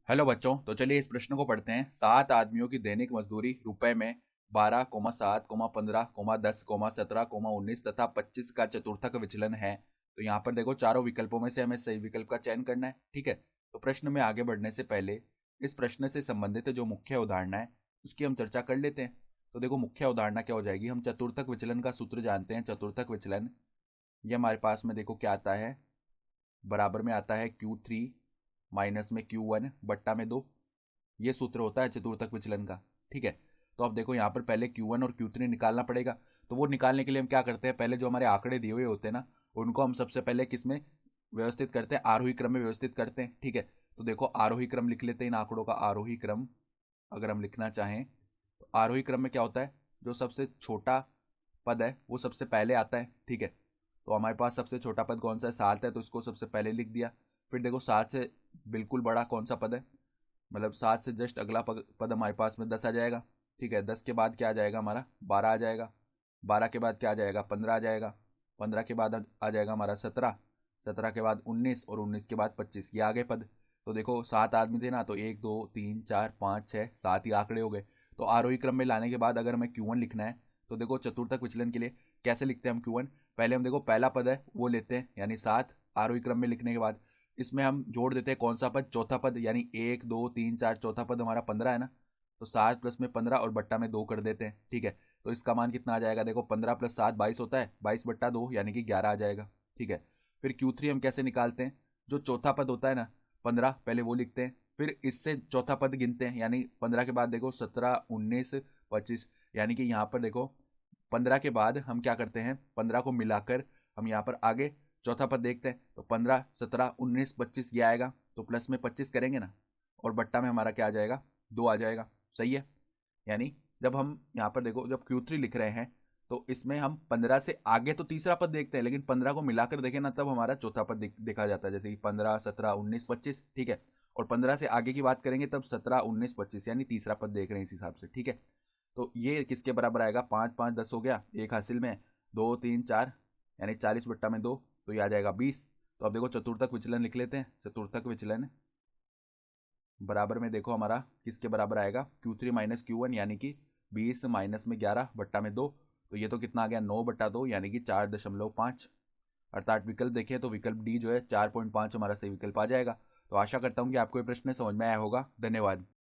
Hello बच्चों, तो चलिए इस प्रश्न को पढ़ते हैं। 7 आदमियों की दैनिक मजदूरी रुपए में 12, 7, 15, 10, 17, 19 तथा 25 का चतुर्थक विचलन है। तो यहाँ पर देखो, चारों विकल्पों में से हमें सही विकल्प का चयन करना है। ठीक है, तो प्रश्न में आगे बढ़ने से पहले इस प्रश्न से संबंधित जो मुख्य उदाहरण है उसकी हम चर्चा कर लेते हैं। तो देखो, मुख्य उदाहरण क्या हो जाएगी। हम चतुर्थक विचलन का सूत्र जानते हैं। चतुर्थक विचलन ये हमारे पास में देखो क्या आता है, बराबर में आता है Q3 माइनस में Q1 बट्टा में 2। ये सूत्र होता है चतुर्थक विचलन का। ठीक है, तो अब देखो यहाँ पर पहले Q1 और Q3 निकालना पड़ेगा। तो वो निकालने के लिए हम क्या करते हैं, पहले जो हमारे आंकड़े दिए हुए होते हैं ना, उनको हम सबसे पहले किस में व्यवस्थित करते हैं, आरोही क्रम में व्यवस्थित करते हैं। ठीक है, तो देखो आरोही क्रम लिख लेते हैं। इन आंकड़ों का आरोही क्रम अगर हम लिखना चाहें तो आरोही क्रम में क्या होता है, जो सबसे छोटा पद है वो सबसे पहले आता है। ठीक है, तो हमारे पास सबसे छोटा पद कौन सा है, 7 है, तो इसको सबसे पहले लिख दिया। फिर देखो 7 से बिल्कुल बड़ा कौन सा पद है, मतलब 7 से जस्ट अगला पद हमारे पास में 10 आ जाएगा। ठीक है, 10 के बाद क्या आ जाएगा हमारा, 12 आ जाएगा। 12 के बाद क्या आ जाएगा, 15 आ जाएगा। 15 के बाद आ जाएगा हमारा 17। 17 के बाद 19 और 19 के बाद 25। ये आ गए पद। तो देखो 7 आदमी थे ना, तो 1 2 3 4 5 6 7 ही आंकड़े हो गए। तो आरोही क्रम में लाने के बाद अगर हमें Q1 लिखना है तो देखो चतुर्थक विचलन के लिए कैसे लिखते हैं हम Q1। पहले हम देखो पहला पद है वो लेते हैं, यानी 7 आरोही क्रम में लिखने के बाद इसमें हम जोड़ देते हैं कौन सा पद, चौथा पद, यानी 1 2 3 4 चौथा पद हमारा 15 है ना। तो 7 प्लस में 15 और बट्टा में 2 कर देते हैं। ठीक है, तो इसका मान कितना आ जाएगा, देखो 15 प्लस 7 22 होता है, 22 बट्टा 2 यानी कि 11 आ जाएगा। ठीक है, फिर Q3 हम कैसे निकालते हैं, जो चौथा पद होता है ना 15 पहले वो लिखते हैं, फिर इससे चौथा पद गिनते हैं, यानी 15 के बाद देखो 17 19 25, यानी कि यहाँ पर देखो 15 के बाद हम क्या करते हैं, 15 को मिलाकर हम यहाँ पर आगे चौथा पद देखते हैं। तो 15 17 19 25 ये आएगा, तो प्लस में 25 करेंगे ना, और बट्टा में हमारा क्या आ जाएगा, 2 आ जाएगा। सही है, यानी जब हम यहाँ पर देखो जब Q3 लिख रहे हैं तो इसमें हम 15 से आगे तो तीसरा पद देखते हैं, लेकिन 15 को मिलाकर देखें ना तब हमारा चौथा पद देखा जाता है, जैसे कि 15 17 19 25। ठीक है, और 15 से आगे की बात करेंगे तब 17 19 25, यानी तीसरा पद देख रहे हैं इस हिसाब से। ठीक है, तो ये किसके बराबर आएगा, 5 5 10 हो गया, एक हासिल में 2 3 4, यानी 40 बट्टा में 2, तो ये आ जाएगा 20। तो अब देखो चतुर्थक विचलन लिख लेते हैं। चतुर्थक विचलन बराबर में देखो हमारा किसके बराबर आएगा, Q3 माइनस Q1, यानी कि 20 माइनस में 11 बट्टा में 2। तो ये तो कितना आ गया, 9 बट्टा 2, यानी कि 4.5। अर्थात विकल्प देखें तो विकल्प डी जो है 4.5 हमारा सही विकल्प आ जाएगा। तो आशा करता हूँ कि आपको ये प्रश्न समझ में आया होगा। धन्यवाद।